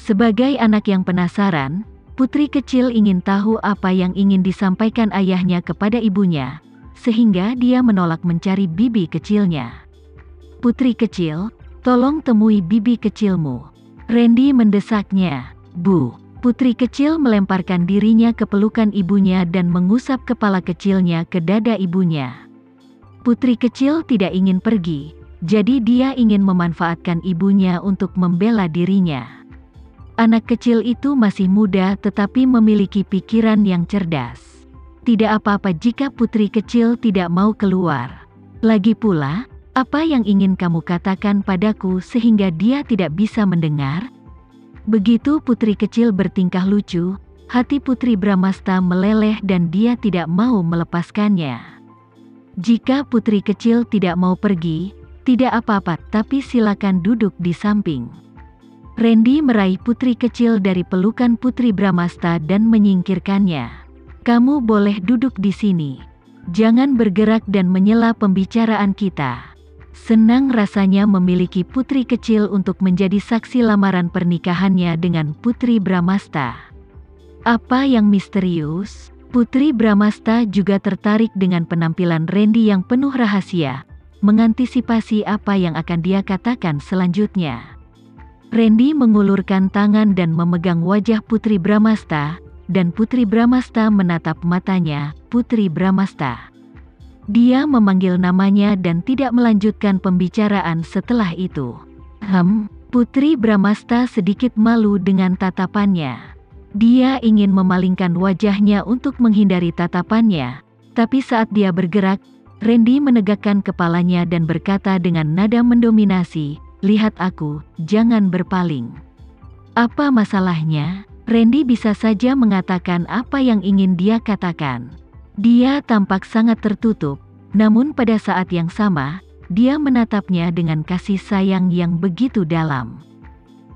Sebagai anak yang penasaran, putri kecil ingin tahu apa yang ingin disampaikan ayahnya kepada ibunya, sehingga dia menolak mencari bibi kecilnya. "Putri kecil, tolong temui bibi kecilmu," Randy mendesaknya. "Bu." Putri kecil melemparkan dirinya ke pelukan ibunya dan mengusap kepala kecilnya ke dada ibunya. Putri kecil tidak ingin pergi, jadi dia ingin memanfaatkan ibunya untuk membela dirinya. Anak kecil itu masih muda tetapi memiliki pikiran yang cerdas. Tidak apa-apa jika putri kecil tidak mau keluar. Lagi pula, apa yang ingin kamu katakan padaku sehingga dia tidak bisa mendengar? Begitu putri kecil bertingkah lucu, hati Putri Bramasta meleleh dan dia tidak mau melepaskannya. Jika putri kecil tidak mau pergi, tidak apa-apa, tapi silakan duduk di samping. Randy meraih putri kecil dari pelukan Putri Bramasta dan menyingkirkannya. "Kamu boleh duduk di sini. Jangan bergerak dan menyela pembicaraan kita." Senang rasanya memiliki putri kecil untuk menjadi saksi lamaran pernikahannya dengan Putri Bramasta. Apa yang misterius? Putri Bramasta juga tertarik dengan penampilan Randy yang penuh rahasia, mengantisipasi apa yang akan dia katakan selanjutnya. Randy mengulurkan tangan dan memegang wajah Putri Bramasta, dan Putri Bramasta menatap matanya. Putri Bramasta. Dia memanggil namanya dan tidak melanjutkan pembicaraan setelah itu. Putri Bramasta sedikit malu dengan tatapannya. Dia ingin memalingkan wajahnya untuk menghindari tatapannya, tapi saat dia bergerak, Randy menegakkan kepalanya dan berkata dengan nada mendominasi, "Lihat aku, jangan berpaling." Apa masalahnya? Randy bisa saja mengatakan apa yang ingin dia katakan. Dia tampak sangat tertutup, namun pada saat yang sama, dia menatapnya dengan kasih sayang yang begitu dalam.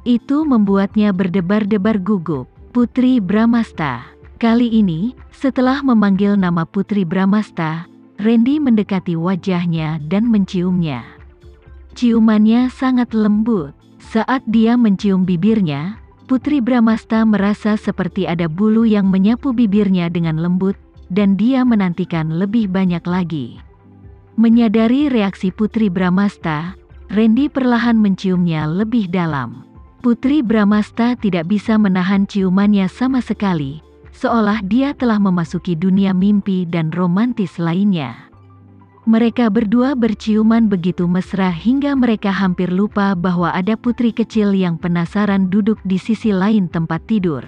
Itu membuatnya berdebar-debar gugup. Putri Bramasta. Kali ini, setelah memanggil nama Putri Bramasta, Randy mendekati wajahnya dan menciumnya. Ciumannya sangat lembut. Saat dia mencium bibirnya, Putri Bramasta merasa seperti ada bulu yang menyapu bibirnya dengan lembut, dan dia menantikan lebih banyak lagi. Menyadari reaksi Putri Bramasta, Randy perlahan menciumnya lebih dalam. Putri Bramasta tidak bisa menahan ciumannya sama sekali, seolah dia telah memasuki dunia mimpi dan romantis lainnya. Mereka berdua berciuman begitu mesra hingga mereka hampir lupa bahwa ada putri kecil yang penasaran duduk di sisi lain tempat tidur.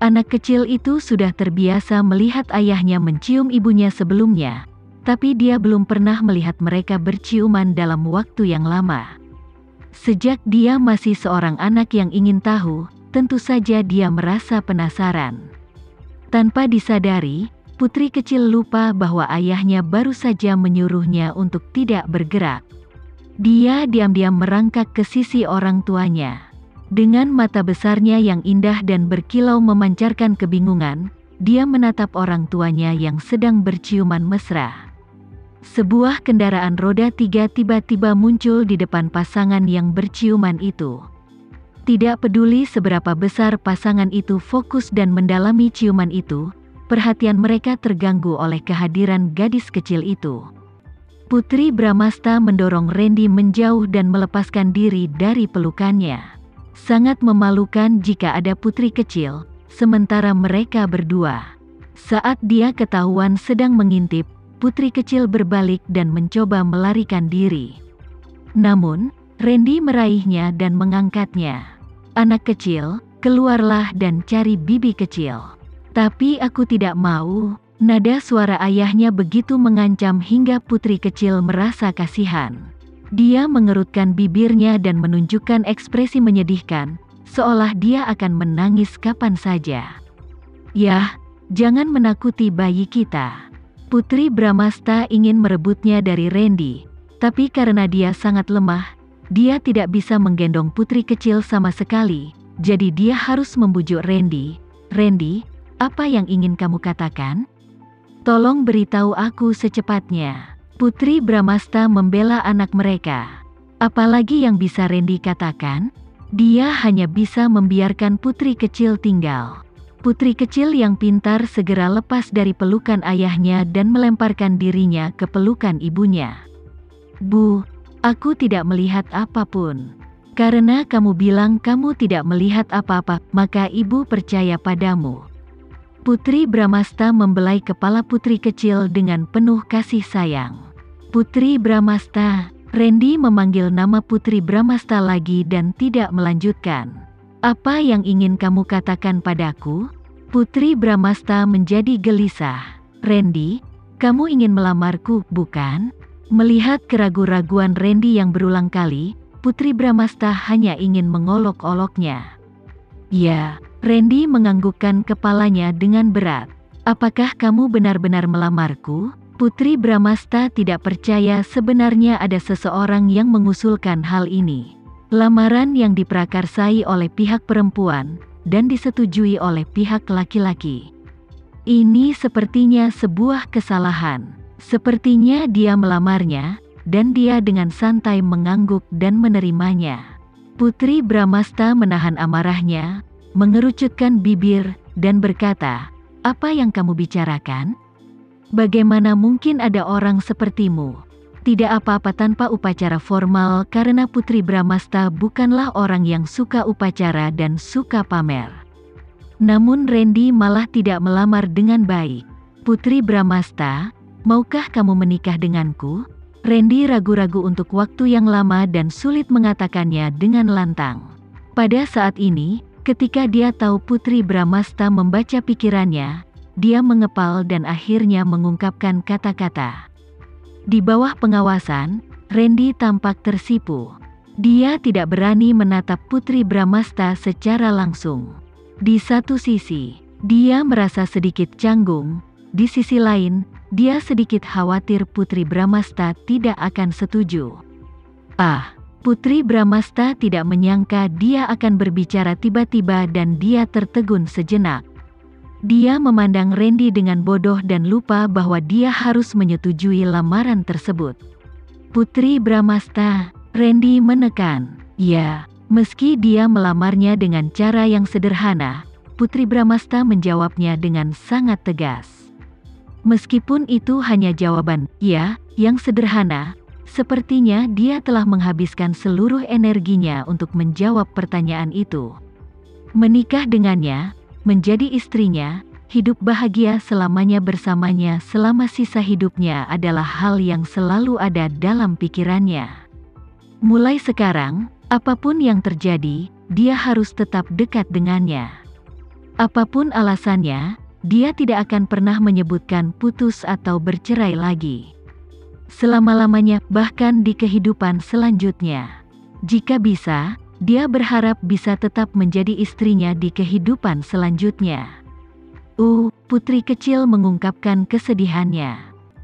Anak kecil itu sudah terbiasa melihat ayahnya mencium ibunya sebelumnya, tapi dia belum pernah melihat mereka berciuman dalam waktu yang lama. Sejak dia masih seorang anak yang ingin tahu, tentu saja dia merasa penasaran. Tanpa disadari, putri kecil lupa bahwa ayahnya baru saja menyuruhnya untuk tidak bergerak. Dia diam-diam merangkak ke sisi orang tuanya. Dengan mata besarnya yang indah dan berkilau memancarkan kebingungan, dia menatap orang tuanya yang sedang berciuman mesra. Sebuah kendaraan roda 3 tiba-tiba muncul di depan pasangan yang berciuman itu. Tidak peduli seberapa besar pasangan itu fokus dan mendalami ciuman itu, perhatian mereka terganggu oleh kehadiran gadis kecil itu. Putri Bramasta mendorong Randy menjauh dan melepaskan diri dari pelukannya. Sangat memalukan jika ada putri kecil, sementara mereka berdua. Saat dia ketahuan sedang mengintip, putri kecil berbalik dan mencoba melarikan diri. Namun, Randy meraihnya dan mengangkatnya. "Anak kecil, keluarlah dan cari bibi kecil." "Tapi aku tidak mau." Nada suara ayahnya begitu mengancam hingga putri kecil merasa kasihan. Dia mengerutkan bibirnya dan menunjukkan ekspresi menyedihkan, seolah dia akan menangis kapan saja. "Yah, jangan menakuti bayi kita." Putri Bramasta ingin merebutnya dari Randy, tapi karena dia sangat lemah, dia tidak bisa menggendong putri kecil sama sekali, jadi dia harus membujuk Randy. "Randy, apa yang ingin kamu katakan? Tolong beritahu aku secepatnya." Putri Bramasta membela anak mereka. Apalagi yang bisa Randy katakan? Dia hanya bisa membiarkan putri kecil tinggal. Putri kecil yang pintar segera lepas dari pelukan ayahnya dan melemparkan dirinya ke pelukan ibunya. Bu, aku tidak melihat apapun. Karena kamu bilang kamu tidak melihat apa-apa, maka ibu percaya padamu. Putri Bramasta membelai kepala putri kecil dengan penuh kasih sayang. Putri Bramasta, Randy memanggil nama Putri Bramasta lagi dan tidak melanjutkan. Apa yang ingin kamu katakan padaku? Putri Bramasta menjadi gelisah. Randy, kamu ingin melamarku, bukan? Melihat keraguan-raguan Randy yang berulang kali, Putri Bramasta hanya ingin mengolok-oloknya. Ya, Randy menganggukkan kepalanya dengan berat. Apakah kamu benar-benar melamarku? Putri Bramasta tidak percaya sebenarnya ada seseorang yang mengusulkan hal ini. Lamaran yang diprakarsai oleh pihak perempuan dan disetujui oleh pihak laki-laki. Ini sepertinya sebuah kesalahan. Sepertinya dia melamarnya, dan dia dengan santai mengangguk dan menerimanya. Putri Bramasta menahan amarahnya, mengerucutkan bibir, dan berkata, "Apa yang kamu bicarakan? Bagaimana mungkin ada orang sepertimu?" Tidak apa-apa tanpa upacara formal karena Putri Bramasta bukanlah orang yang suka upacara dan suka pamer. Namun Randy malah tidak melamar dengan baik. Putri Bramasta, maukah kamu menikah denganku? Randy ragu-ragu untuk waktu yang lama dan sulit mengatakannya dengan lantang. Pada saat ini, ketika dia tahu Putri Bramasta membaca pikirannya, dia mengepal dan akhirnya mengungkapkan kata-kata. Di bawah pengawasan, Randy tampak tersipu. Dia tidak berani menatap Putri Bramasta secara langsung. Di satu sisi, dia merasa sedikit canggung. Di sisi lain, dia sedikit khawatir Putri Bramasta tidak akan setuju. Putri Bramasta tidak menyangka dia akan berbicara tiba-tiba dan dia tertegun sejenak. Dia memandang Randy dengan bodoh dan lupa bahwa dia harus menyetujui lamaran tersebut. Putri Bramasta, Randy menekan. Ya, meski dia melamarnya dengan cara yang sederhana, Putri Bramasta menjawabnya dengan sangat tegas. Meskipun itu hanya jawaban "ya" yang sederhana, sepertinya dia telah menghabiskan seluruh energinya untuk menjawab pertanyaan itu. Menikah dengannya, menjadi istrinya, hidup bahagia selamanya bersamanya selama sisa hidupnya adalah hal yang selalu ada dalam pikirannya. Mulai sekarang, apapun yang terjadi, dia harus tetap dekat dengannya. Apapun alasannya, dia tidak akan pernah menyebutkan putus atau bercerai lagi. Selama-lamanya, bahkan di kehidupan selanjutnya. Jika bisa, dia berharap bisa tetap menjadi istrinya di kehidupan selanjutnya. Putri kecil mengungkapkan kesedihannya.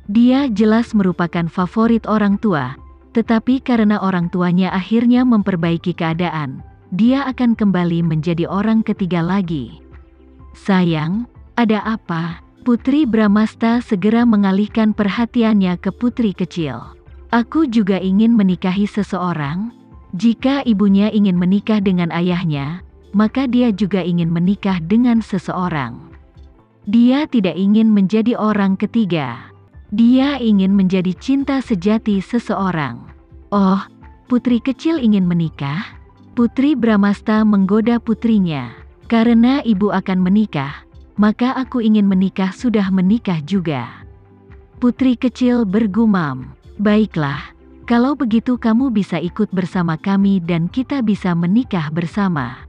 Dia jelas merupakan favorit orang tua, tetapi karena orang tuanya akhirnya memperbaiki keadaan, dia akan kembali menjadi orang ketiga lagi. Sayang, ada apa? Putri Bramasta segera mengalihkan perhatiannya ke putri kecil. Aku juga ingin menikahi seseorang. Jika ibunya ingin menikah dengan ayahnya, maka dia juga ingin menikah dengan seseorang. Dia tidak ingin menjadi orang ketiga. Dia ingin menjadi cinta sejati seseorang. Oh, putri kecil ingin menikah? Putri Bramasta menggoda putrinya. Karena ibu akan menikah, maka aku ingin menikah sudah menikah juga. Putri kecil bergumam. Baiklah. Kalau begitu kamu bisa ikut bersama kami dan kita bisa menikah bersama.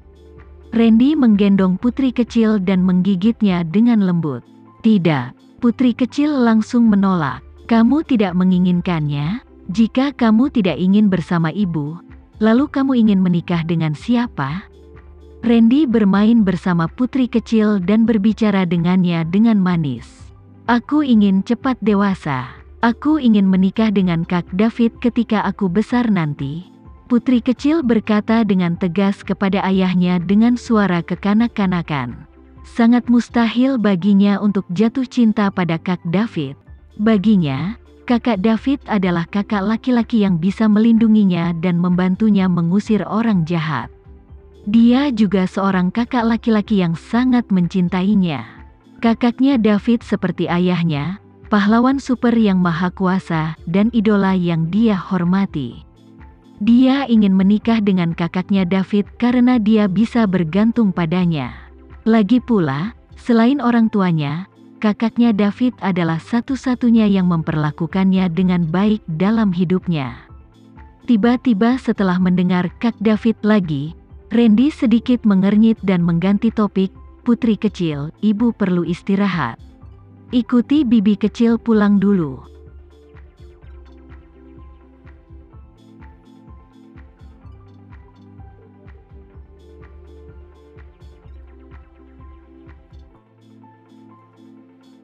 Randy menggendong putri kecil dan menggigitnya dengan lembut. Tidak, putri kecil langsung menolak. Kamu tidak menginginkannya? Jika kamu tidak ingin bersama ibu, lalu kamu ingin menikah dengan siapa? Randy bermain bersama putri kecil dan berbicara dengannya dengan manis. Aku ingin cepat dewasa. Aku ingin menikah dengan Kak David ketika aku besar nanti. Putri kecil berkata dengan tegas kepada ayahnya dengan suara kekanak-kanakan. Sangat mustahil baginya untuk jatuh cinta pada Kak David. Baginya, Kakak David adalah kakak laki-laki yang bisa melindunginya dan membantunya mengusir orang jahat. Dia juga seorang kakak laki-laki yang sangat mencintainya. Kakaknya David seperti ayahnya, pahlawan super yang maha kuasa dan idola yang dia hormati. Dia ingin menikah dengan kakaknya David karena dia bisa bergantung padanya. Lagi pula, selain orang tuanya, kakaknya David adalah satu-satunya yang memperlakukannya dengan baik dalam hidupnya. Tiba-tiba setelah mendengar Kak David lagi, Randy sedikit mengernyit dan mengganti topik, "Putri kecil, ibu perlu istirahat. Ikuti bibi kecil pulang dulu."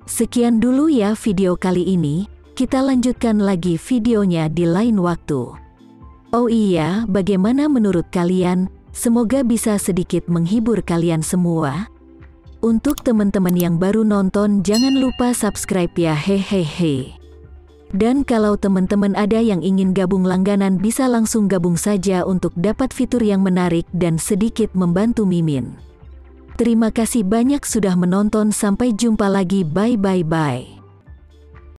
Sekian dulu ya video kali ini, kita lanjutkan lagi videonya di lain waktu. Oh iya, bagaimana menurut kalian? Semoga bisa sedikit menghibur kalian semua. Untuk teman-teman yang baru nonton, jangan lupa subscribe ya, hehehe. Dan kalau teman-teman ada yang ingin gabung langganan, bisa langsung gabung saja untuk dapat fitur yang menarik dan sedikit membantu Mimin. Terima kasih banyak sudah menonton, sampai jumpa lagi, bye bye bye.